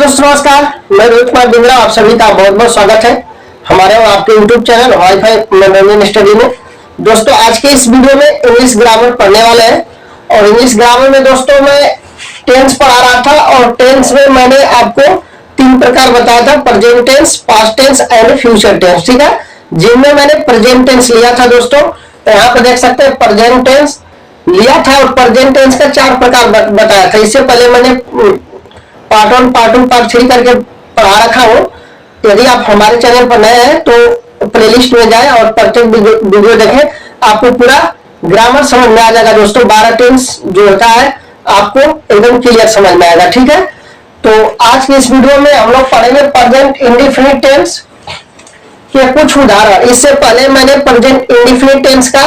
दोस्तों नमस्कार, मैं रोहित कुमार बिंद्रा, आप सभी का बहुत बहुत स्वागत है हमारे और आपके यूट्यूब चैनल वाईफाई मनोरंजन स्टडी में। दोस्तों आज के इस वीडियो में इंग्लिश ग्रामर पढ़ने वाले हैं और इंग्लिश ग्रामर में दोस्तों मैं टेंस पढ़ा रहा था और टेंस में मैंने आपको तीन प्रकार बताया था, present tense, past tense and future tense. ठीक है, जिनमें मैंने प्रेजेंट टेंस लिया था दोस्तों, तो यहाँ पे देख सकते हैं प्रेजेंट टेंस लिया था और प्रेजेंट टेंस का चार प्रकार बताया था। इससे पहले मैंने पार्ट 1, पार्ट 2, पार्ट 3 करके पढ़ा रखा हो। यदि आप हमारे चैनल पर नए हैं तो प्लेलिस्ट में जाएं और प्रत्येक वीडियो देखें, आपको पूरा ग्रामर समझ में आ जाएगा दोस्तों। 12 टेंस जो होता है आपको एकदम क्लियर समझ में आएगा। ठीक है, तो आज के इस वीडियो में हम लोग पढ़ेंगे प्रेजेंट इंडेफिनिट टेंस के कुछ उदाहरण। इससे पहले मैंने प्रेजेंट इंडेफिनिट टेंस का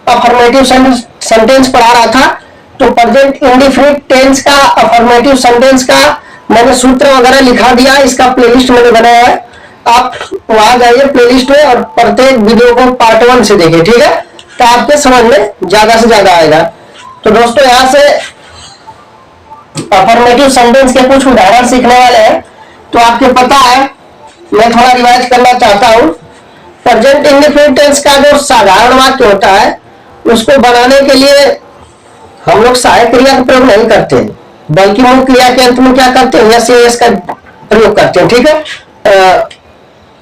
अफर्मेटिव सेंटेंस पढ़ा रहा था, तो प्रेजेंट इंडेफिनिट टेंस का अफर्मेटिव सेंटेंस का मैंने सूत्र वगैरह लिखा दिया, इसका प्लेलिस्ट मैंने बनाया है। आप वहां जाइए प्लेलिस्ट में और प्रत्येक वीडियो को पार्ट 1 से देखिए। ठीक है, तो आपके समझ में ज्यादा से ज्यादा आएगा। तो दोस्तों यहां से अफर्मेटिव सेंटेंस के कुछ उदाहरण सीखने वाले हैं। तो आपको पता है, मैं थोड़ा रिवाइज करना चाहता हूं। प्रेजेंट इंडेफिनिट टेंस का जो साधारण वाक्य होता है उसको बनाने के लिए हम लोग सहायक क्रिया का प्रयोग नहीं करते, बल्कि मुख्य क्रिया के अंत में क्या करते हैं, यस या यस का प्रयोग करते हैं। ठीक है,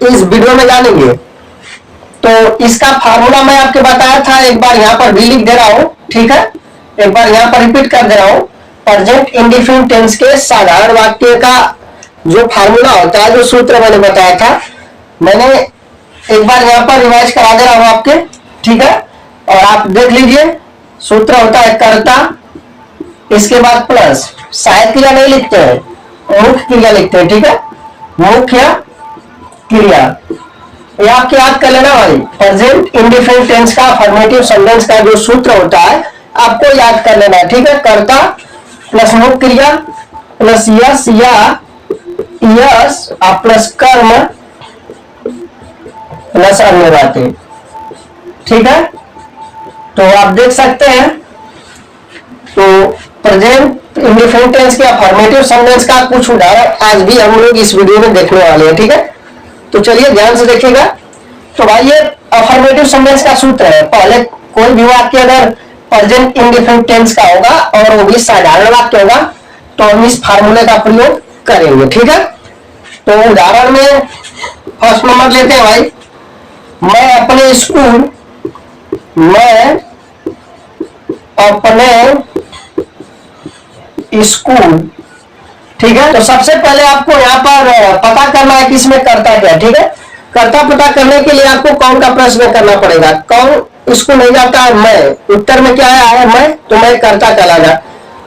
इस वीडियो में जानेंगे। तो इसका फार्मूला मैं आपको बताया था, एक बार यहाँ पर भी लिख दे रहा हूँ। ठीक है, एक बार यहाँ पर रिपीट कर दे रहा हूँ। प्रेजेंट इंडेफिनिट टेंस के साधारण वाक्य का जो फार्मूला होता है, जो सूत्र मैंने बताया था, मैंने एक बार यहाँ पर रिवाइज करा दे रहा हूँ आपके। ठीक है, और आप देख लीजिए। सूत्र होता है कर्ता, इसके बाद प्लस, सहायक क्रिया नहीं लिखते हैं, मुख्य क्रिया लिखते हैं। ठीक है, मुख्य क्रिया, ये आपके याद कर लेना भाई। प्रेजेंट इंडेफिनिट टेंस का अफर्मेटिव सेंटेंस का जो सूत्र होता है आपको याद कर लेना है। ठीक है, कर्ता प्लस मुख्य क्रिया प्लस यस या यस प्लस कर्म प्लस अन्य बातें। ठीक है, तो आप देख सकते हैं। तो प्रेजेंट इंडेफिनिट टेंस के अफर्मेटिव सेंटेंस का कुछ उदाहरण आज भी हम लोग इस वीडियो में देखने वाले हैं। ठीक है, तो चलिए ध्यान से देखिएगा। तो भाई ये अफर्मेटिव सेंटेंस का सूत्र है। पहले कोई भी वाक्य अगर प्रेजेंट इंडेफिनिट टेंस का होगा और वो भी साधारण वाक्य होगा तो हम इस फार्मूले का प्रयोग करेंगे। ठीक है, तो उदाहरण में फर्स्ट नंबर लेते हैं भाई। मैं अपने स्कूल स्कूल। ठीक है, तो सबसे पहले आपको यहाँ पर पता करना है कि इसमें कर्ता क्या है। ठीक है, कर्ता पता करने के लिए आपको कौन का प्रश्न करना पड़ेगा। कौन स्कूल नहीं जाता है, मैं। उत्तर में क्या है मैं, तो मैं कर्ता कहलाएगा।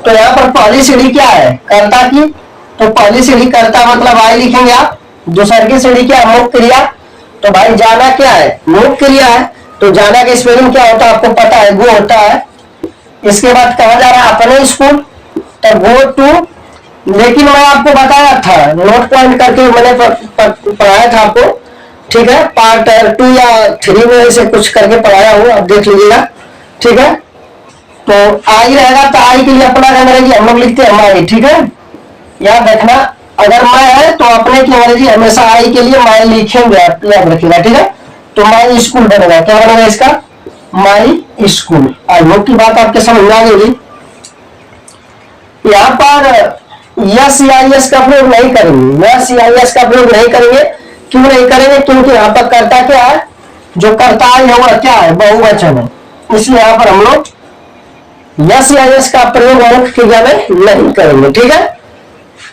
तो यहाँ पर पहली सीढ़ी क्या है, कर्ता की। तो पहली सीढ़ी कर्ता मतलब आई लिखेंगे आप। दूसरी की सीढ़ी क्या है, मुख्य क्रिया। तो भाई जाना क्या है, मुख्य क्रिया है। तो जाना का स्पेलिंग क्या होता है आपको पता है, गो होता है। इसके बाद कहा जा रहा है अपने स्कूल, तो गो टू। लेकिन मैं आपको बताया था, नोट पॉइंट करके मैंने पढ़ाया था आपको। ठीक है, पार्ट 2 या 3 में से कुछ करके पढ़ाया हूँ, आप देख लीजिएगा। ठीक है, तो आई रहेगा तो आई के लिए अपना अंग्रेजी हम लोग लिखते हैं माई। ठीक है, याद रखना, अगर मैं है तो अपने की अंग्रेजी हमेशा आई के लिए माई लिखेंगे, आप याद रखिएगा। ठीक है, तो माई स्कूल बनेगा, क्या बनेगा इसका, माई स्कूल। आई होप की बात आपके समझ में आ गई। यहाँ पर यस या यस का प्रयोग नहीं करेंगे, यस या यस का प्रयोग नहीं करेंगे। क्यों नहीं करेंगे, क्योंकि यहाँ पर कर्ता क्या है, जो कर्ता है वो क्या है, बहुवचन है। इसलिए यहाँ पर हम लोग यस या यस का प्रयोग मुख्य क्रिया में नहीं करेंगे। ठीक है,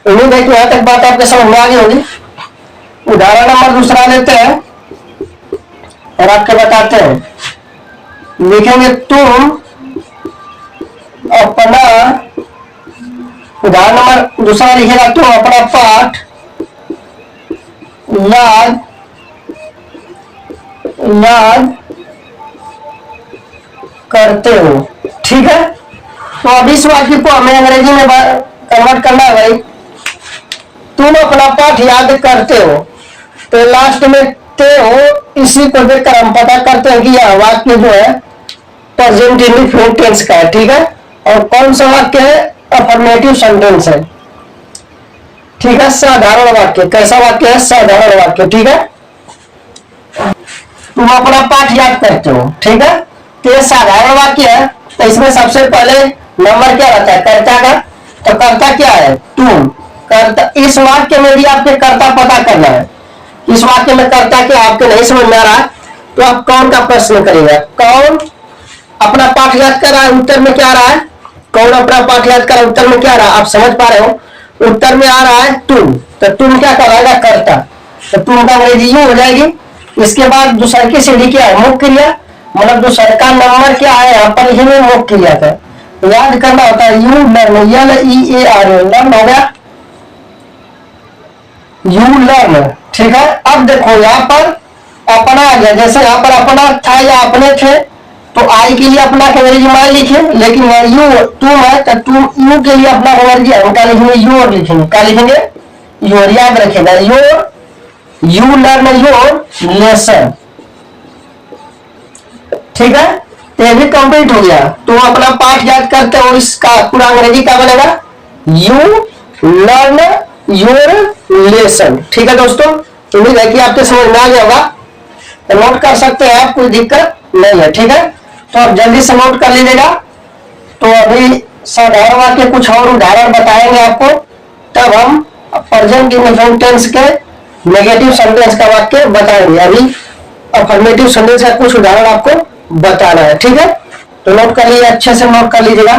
उम्मीद है कि यहाँ तक बात आपके समझ में आ गई होगी। उदाहरण नंबर दूसरा लेते हैं और आपके बताते हैं। लिखेंगे तुम अपना, उदाहरण नंबर दूसरा लिखेगा, तुम अपना पाठ याद करते हो। ठीक है, तो अब इस वाक्य को हमें अंग्रेजी में कन्वर्ट करना है भाई। तुम अपना पाठ याद करते हो, तो लास्ट में ते हो, इसी को देखकर हम पता करते हैं कि यह वाक्य जो है प्रेजेंट इंडेफिनिट टेंस का है। ठीक है, और कौन सा वाक्य है, अफर्मेटिव सेंटेंस है। ठीक है, साधारण वाक्य। कैसा वाक्य है? साधारण वाक्य। ठीक है, तुम अपना पाठ याद करते हो, ठीक है, तो ये साधारण वाक्य है। तो इसमें सबसे पहले नंबर क्या रहता है? कर्ता का। तो कर्ता क्या है? तुम। कर्ता, इस वाक्य में भी आपके कर्ता पता करना है। इस वाक्य में कर्ता क्या आपके नहीं समझ में आ रहा, तो आप कौन का प्रश्न करेगा। कौन अपना पाठ याद कर रहा है, उत्तर में क्या आ रहा है? कौन अपना पाठ याद कर रहा है, उत्तर में क्या आ रहा है? आप समझ पा रहे हो? उत्तर में आ रहा है तुम। तो तुम क्या कराएगा? कर्ता। तो तुम का अंग्रेजी यू हो जाएगी। इसके बाद दूसरे की सीढ़ी क्या है? मुख्य क्रिया, मतलब दूसरे का नंबर क्या है यहाँ पर लिखेंगे? मुख्य क्रिया का याद करना होता है। यू लर्न, LEAR, लर्न हो गया, यू लर्न। ठीक है, अब देखो यहाँ पर अपना आ गया। जैसे यहाँ पर अपना था या अपने थे, तो आई के लिए अपना के अंग्रेजी मैं लिखे, लेकिन यू तुम है तो तुम यू के लिए अपना अंग्रेजी हम क्या लिखेंगे? योर लिखेंगे। क्या लिखेंगे? योर। याद रखेगा, your, you learn your lesson. ठीक है, तो ये भी कंप्लीट हो गया। तो अपना पाठ याद करते हो, इसका पूरा अंग्रेजी क्या बनेगा? You learn your lesson. ठीक है दोस्तों, उम्मीद है कि आपके समझ में आ गया होगा। तो नोट कर सकते हैं आप, कोई दिक्कत नहीं है। ठीक है, तो आप जल्दी से नोट कर लीजिएगा। तो अभी साधारण वाक्य कुछ और उदाहरण बताएंगे आपको, तब हम प्रेजेंट इंडेफिनिट टेंस के नेगेटिव सेंटेंस का वाक्य बताएंगे। अभी अफर्मेटिव सेंटेंस का कुछ उदाहरण आपको बताना है। ठीक है, तो नोट कर लीजिए, अच्छे से नोट कर लीजिएगा।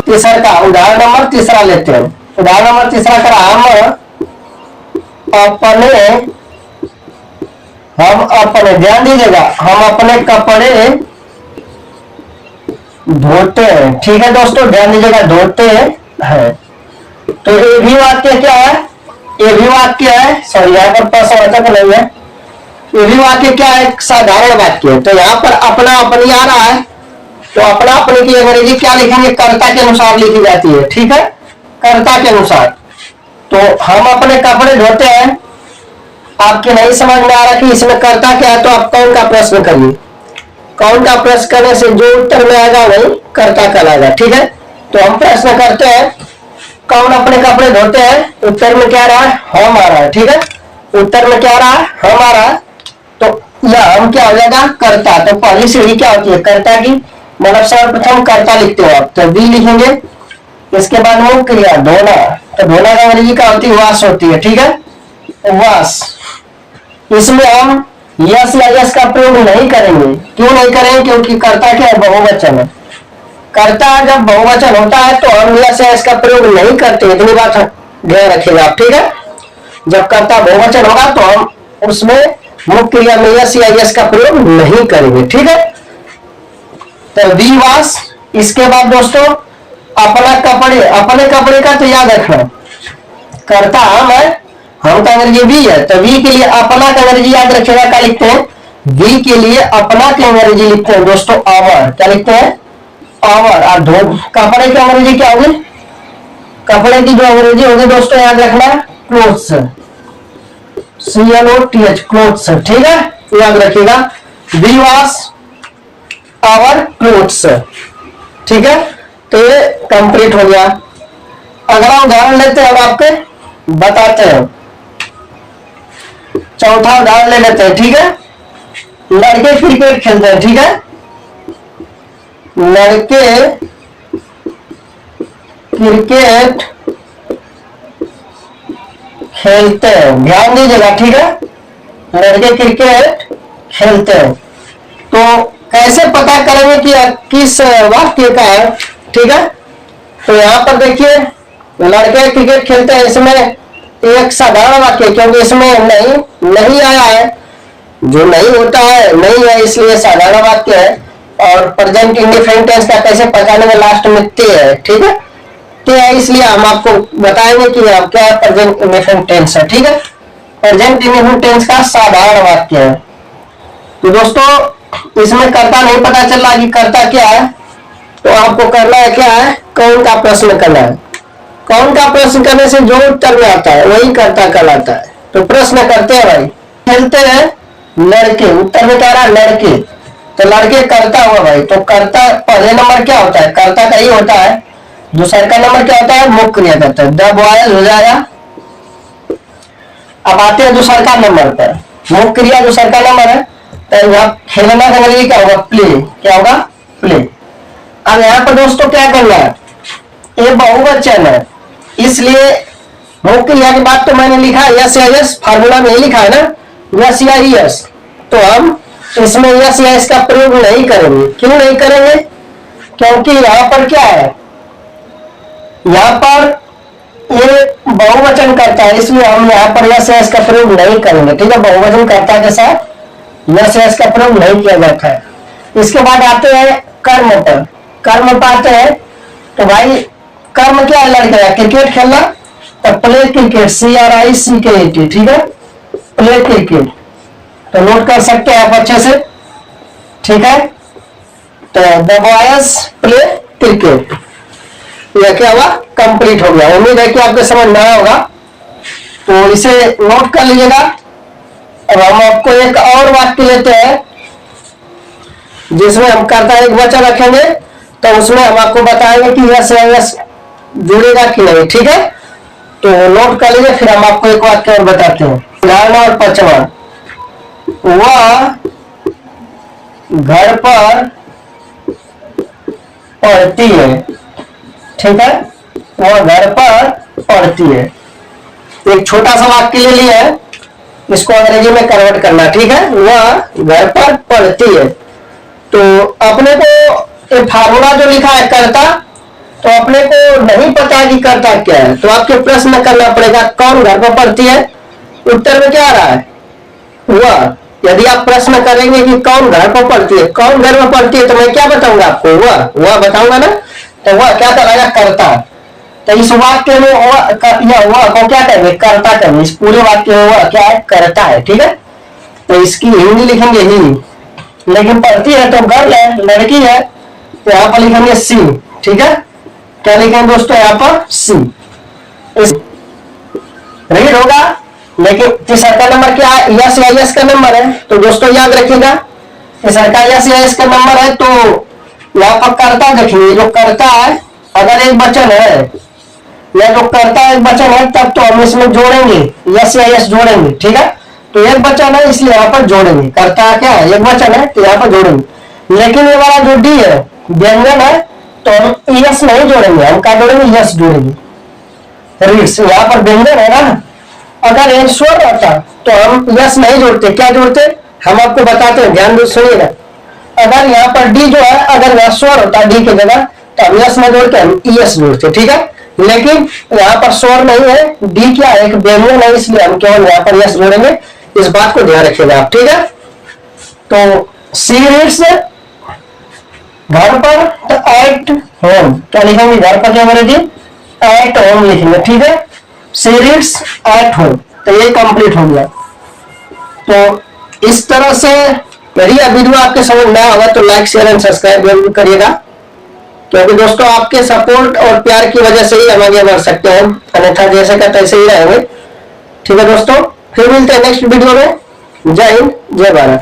तीसरा का उदाहरण नंबर तीसरा लेते हैं। उदाहरण नंबर तीसरा का हम अपने ध्यान दीजिएगा, हम अपने कपड़े धोते हैं। ठीक है दोस्तों, ध्यान दीजिएगा, धोते हैं। तो ये भी वाक्य क्या है? ये भी वाक्य है, सॉरी यहाँ पर प्रश्नवाचक नहीं है। ये भी वाक्य क्या है? साधारण वाक्य। तो यहाँ पर अपना अपनी आ रहा है, तो अपना अपने की अंग्रेजी क्या लिखेंगे? कर्ता के अनुसार लिखी जाती है। ठीक है, कर्ता के अनुसार। तो हम अपने कपड़े धोते हैं। आपके नहीं समझ में आ रहा कि इसमें कर्ता क्या है, तो आप कौन का प्रश्न करिए। कौन का प्रश्न करने से जो उत्तर में आएगा वही कर्ता कहलाएगा। ठीक है, तो हम प्रश्न करते हैं, कौन अपने कपड़े धोते हैं? उत्तर में क्या आ रहा है? हम आ रहा है। ठीक है, उत्तर में क्या आ रहा है? हम आ रहा है। तो यह हम क्या हो जाएगा? कर्ता। तो पहली सीढ़ी क्या होती है? कर्ता की, मतलब सर्वप्रथम कर्ता लिखते हो आप, तो बी लिखेंगे। इसके बाद मुख्य क्रिया धोना, तो धोना का अंग्रेजी क्या होती है? वाश होती है। ठीक है, वाश। इसमें हम यस या यस का प्रयोग नहीं करेंगे। क्यों नहीं करेंगे? क्योंकि कर्ता क्या है? बहुवचन है। कर्ता जब बहुवचन होता है तो हम यस या यस का प्रयोग नहीं करते। इतनी बात ध्यान रखिएगा आप। ठीक है, जब कर्ता बहुवचन होगा तो हम उसमें मुख्य क्रिया में यस या यस का प्रयोग नहीं करेंगे। ठीक है, तो वी वाश। इसके बाद दोस्तों अपना कपड़े, अपने कपड़े का तो याद रखना, कर्ता हम है, हम का अंग्रेजी वी है, तो वी के लिए अपना का अंग्रेजी याद रखिएगा। क्या लिखते हैं? वी के लिए अपना की अंग्रेजी लिखते हैं दोस्तों आवर। क्या लिखते हैं? आवर। और कपड़े की अंग्रेजी क्या होगी? कपड़े की जो अंग्रेजी होगी दोस्तों याद रखना, क्लोथ्स, CLOTH, क्लोथ्स। ठीक है, याद रखिएगा, वी वॉश आवर क्लोथ्स। ठीक है, तो ये कंप्लीट हो गया। अगला उदाहरण लेते हैं, हम आपके बताते हैं। चौथा उदाहरण ले लेते हैं। ठीक है, लड़के क्रिकेट खेलते हैं। ठीक है, लड़के क्रिकेट खेलते हैं। ध्यान दीजिएगा। ठीक है, लड़के क्रिकेट खेलते हैं। तो कैसे पता करेंगे कि किस वाक्य का है? ठीक है, तो यहाँ पर देखिए, लड़के क्रिकेट खेलते हैं, इसमें एक साधारण वाक्य, क्योंकि इसमें नहीं आया है, जो नहीं होता है नहीं है, इसलिए साधारण वाक्य है। और प्रेजेंट इंडेफिनिट टेंस का कैसे पहचानेंगे? लास्ट में ते है। ठीक है, ते है, इसलिए हम आपको बताएंगे कि आप क्या प्रेजेंट इंडेफिनिट टेंस है। ठीक है, प्रेजेंट इंडेफिनिट टेंस का साधारण वाक्य है। तो दोस्तों इसमें कर्ता नहीं पता चल रहा कि कर्ता क्या है, तो आपको करना है क्या है? कौन का प्रश्न करना है। कौन का प्रश्न करने से जो उत्तर में आता है वही कर्ता कहलाता है। तो प्रश्न करते हैं भाई, खेलते हैं लड़के, उत्तर में क्या रहा? लड़के। तो लड़के कर्ता हुआ भाई, तो कर्ता पहले नंबर क्या होता है? कर्ता का ही होता है। दूसरा का नंबर क्या होता है? मुख्य क्रिया करता है। द बॉयज हो जाएगा अब आते हैं दूसरा का नंबर पर, मुख्य क्रिया दूसरा का नंबर है, तो यहाँ खेलना का मतलब क्या होगा, प्ले। क्या होगा, प्ले। अब यहाँ पर दोस्तों क्या करना है, ये बहुवचन है, इसलिए मुख्य क्रिया के बाद तो मैंने लिखा यस या यस, फार्मूला में लिखा है ना यस या यस, तो हम इसमें यस या यस का प्रयोग नहीं करेंगे। क्यों नहीं करेंगे, क्योंकि यहाँ पर क्या है, यहाँ पर ये बहुवचन करता है, इसलिए हम यहाँ पर यस या यस का प्रयोग नहीं करेंगे। ठीक है, बहुवचन करता के साथ यस या यस का प्रयोग नहीं किया जाता है। इसके बाद आते हैं कर्म पर। कर्म पर आते हैं तो भाई कर्म क्या है, लड़के का क्रिकेट खेलना, तो प्ले क्रिकेट, CRICKET। ठीक है, प्ले क्रिकेट, तो नोट कर सकते हैं आप अच्छे से। ठीक है, तो द बॉयज प्ले क्रिकेट, यह क्या हुआ, कंप्लीट हो गया। उम्मीद है कि आपको समझ में आया होगा, तो इसे नोट कर लीजिएगा। अब हम आपको एक और वाक्य लेते हैं जिसमें हम कर्ता एक वचन रखेंगे, तो उसमें हम आपको बताएंगे कि यस या यस जुड़ेगा कि नहीं। ठीक है, तो नोट कर लीजिए, फिर हम आपको एक वाक्य और बताते हैं। उदाहरण और 55, वह घर पर पढ़ती है। ठीक है, वह घर पर पढ़ती है। एक छोटा सा वाक्य ले लिया है, इसको अंग्रेजी में कन्वर्ट करना। ठीक है, वह घर पर पढ़ती है, तो अपने को ये फार्मूला जो लिखा है कर्ता, तो अपने को नहीं पता कि कर्ता क्या है, तो आपके प्रश्न करना पड़ेगा कौन घर पर पढ़ती है। उत्तर में क्या आ रहा है, वह। यदि आप प्रश्न करेंगे कि कौन घर पर पढ़ती है, कौन घर पर पढ़ती है, तो मैं क्या बताऊंगा आपको, वह बताऊंगा ना, तो वह क्या कराएगा, कर्ता। तो इस वाक्य में वह को क्या कहेंगे, कर्ता कहेंगे। इस पूरे वाक्य में वह क्या है, कर्ता है। ठीक है, तो इसकी हिंदी लिखेंगे ही, लेकिन पढ़ती है तो गर्ल है, लड़की है, तो यहाँ पर लिखेंगे सी। ठीक है, क्या लिखेंगे दोस्तों, यहाँ पर सी। रीड होगा, लेकिन तीसरा का नंबर क्या है, यस या यस का नंबर है, तो दोस्तों याद रखिएगा तीसरा का यस या यस का नंबर है। तो यहाँ पर कर्ता देखिए, जो कर्ता है अगर एक वचन है, या जो कर्ता एक वचन है, तब तो हम इसमें जोड़ेंगे यस या यस जोड़ेंगे। ठीक है, तो एक वचन है इसलिए यहाँ पर जोड़ेंगे, कर्ता क्या है, एक वचन है, तो यहाँ पर जोड़ेंगे। लेकिन ये वाला जो डी है, व्यंजन है, तो हम यस नहीं जोड़ेंगे, हम क्या जोड़ेंगे, यस जोड़ेंगे। रीड्स, यहाँ पर व्यंजन है ना, अगर एक स्वर रहता तो हम यस नहीं जोड़ते, क्या जोड़ते, हम आपको बताते हैं, ध्यान सुनिएगा। अगर यहाँ पर डी जो है, अगर यह स्वर होता डी की जगह, तो हम यस में जोड़ते, हम यस जोड़ते। ठीक है, लेकिन यहाँ पर स्वर नहीं है, डी क्या है, एक व्यंजन है, इसलिए हम केवल यहाँ पर यस जोड़ेंगे। इस बात को ध्यान रखिएगा आप। ठीक है, तो सी रीड्स घर पर, तो एट होम, क्या लिखेंगे, घर पर क्या अंग्रेजी, एट होम लिखेंगे। ठीक है, सी रीड्स एट होम, तो ये कंप्लीट हो गया। तो इस तरह से यदि यह वीडियो आपके समझ में आया होगा तो लाइक शेयर एंड सब्सक्राइब जरूर करिएगा, क्योंकि दोस्तों आपके सपोर्ट और प्यार की वजह से ही हम आगे बढ़ सकते हैं, अन्यथा जैसे का तैसे ही रहेंगे। ठीक है दोस्तों, फिर मिलते हैं नेक्स्ट वीडियो में। जय हिंद, जय भारत।